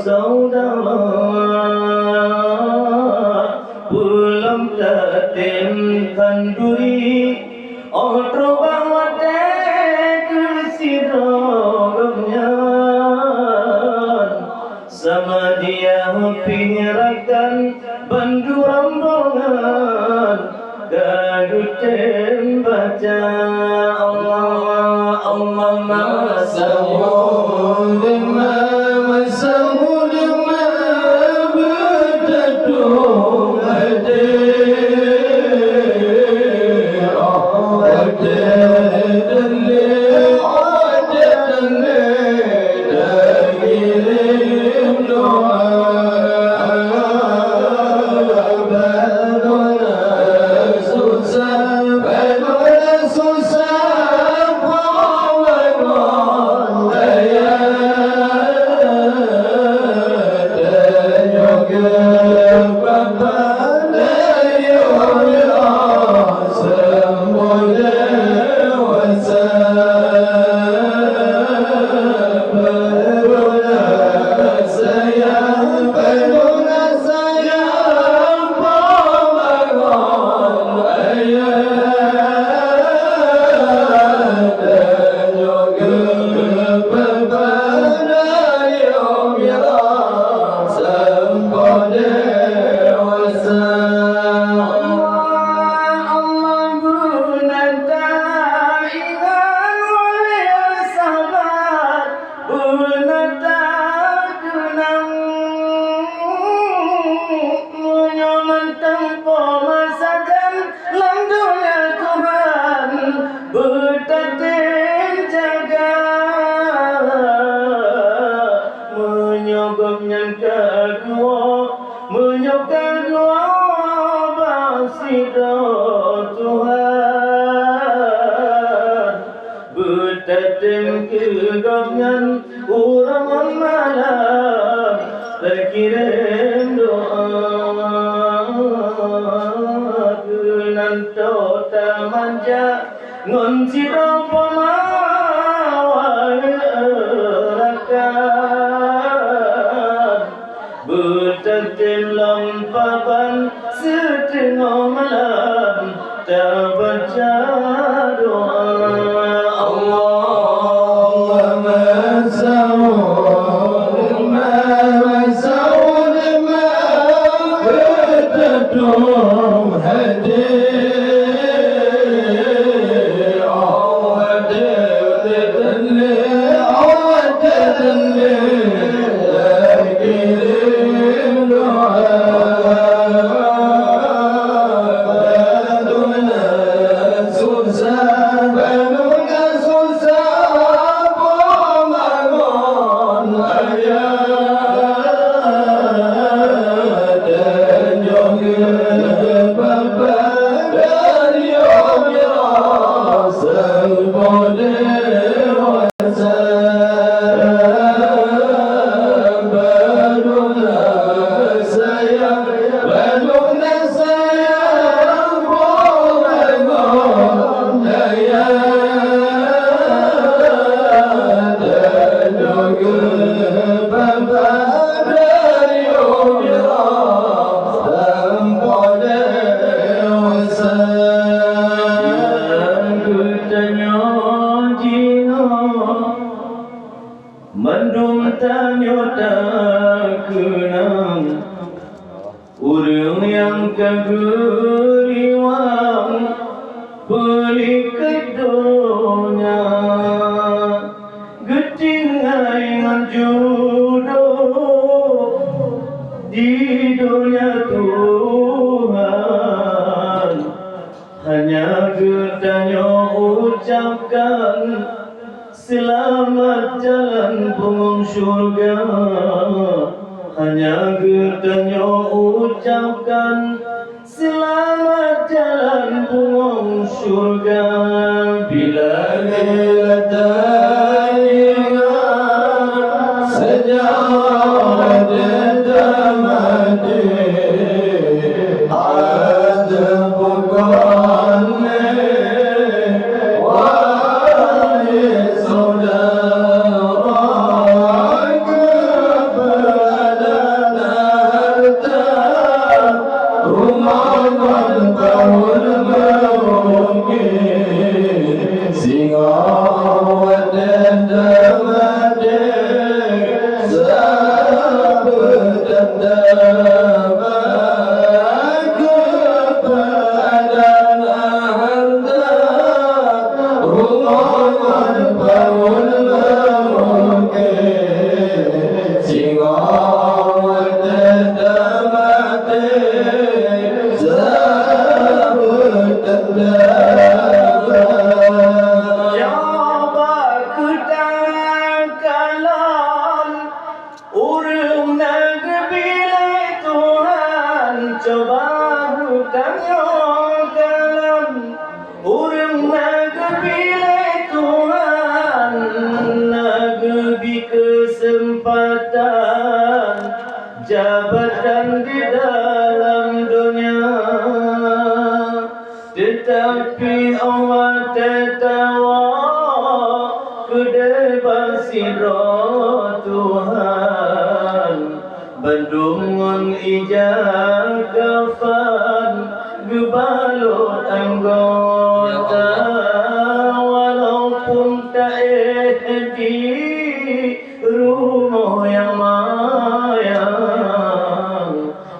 saudara belum tertemkan duri otro bawate kesidognya sama dia pihirakan bandu rombongan gaduh baca Allah Allah masamu lima masamu lima berjatuh hati Bertatem kegamnya urang malam terkirim doa genanto tamanja ngon siro pamawai rakan bertatem lampapan setengah malam tak baca doa Mandum tanyota kenang urang yang kageriwang beli kedonya getingai jodoh di dunia Tuhan hanya getanya ucapkan selamat jalan punggung surga hanya getanya ucapkan selamat jalan punggung surga bila kita ingat sejak mati ada bukan saudara Jabatan di dalam dunia, tetapi Allah tertawa kedai basirah Tuhan. Bandungan ijang kafan gebalut anggota, walaupun tak di rumah yang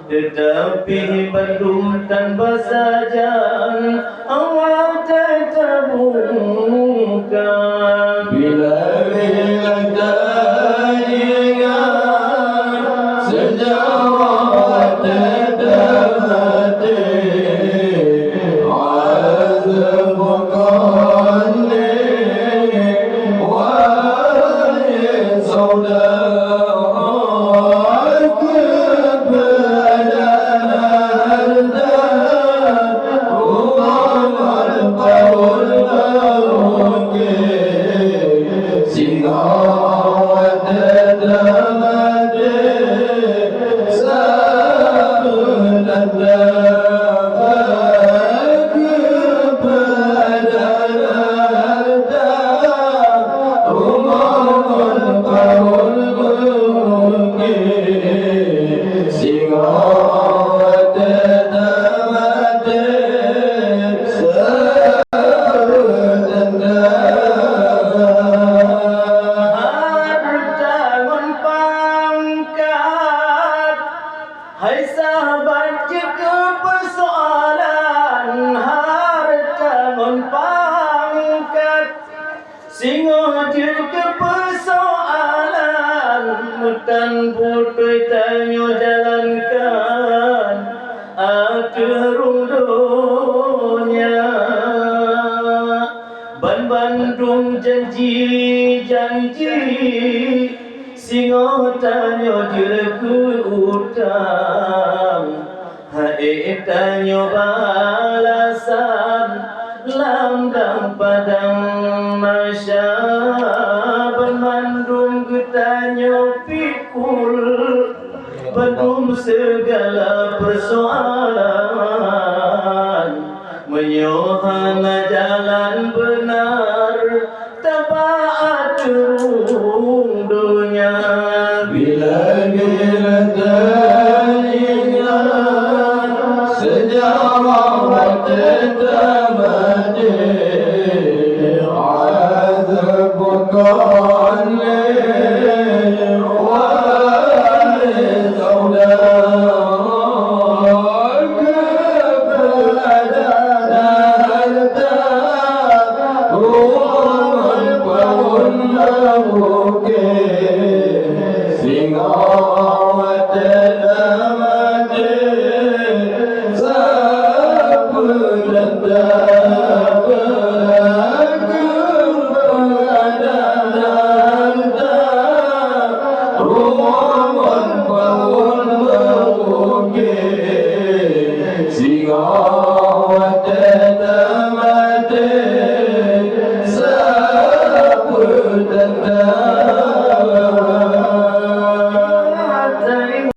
tetapi belum tanpa sajan Allah tetap buka. Bila teringat sejarah tetap hati, azab bukan wahai saudara. Hai sahabat, jika persoalan harta pangkat, singo jika persoalan mutan putih tanyo jalankan aturung dunia. Bandung janji-janji, singo tanyo jeku utang, hai tanyo balasan lambang padang masya. Bandung tanyo pikul Bandung segala persoalan, menyohana jalan benar tabaat dunia. Bila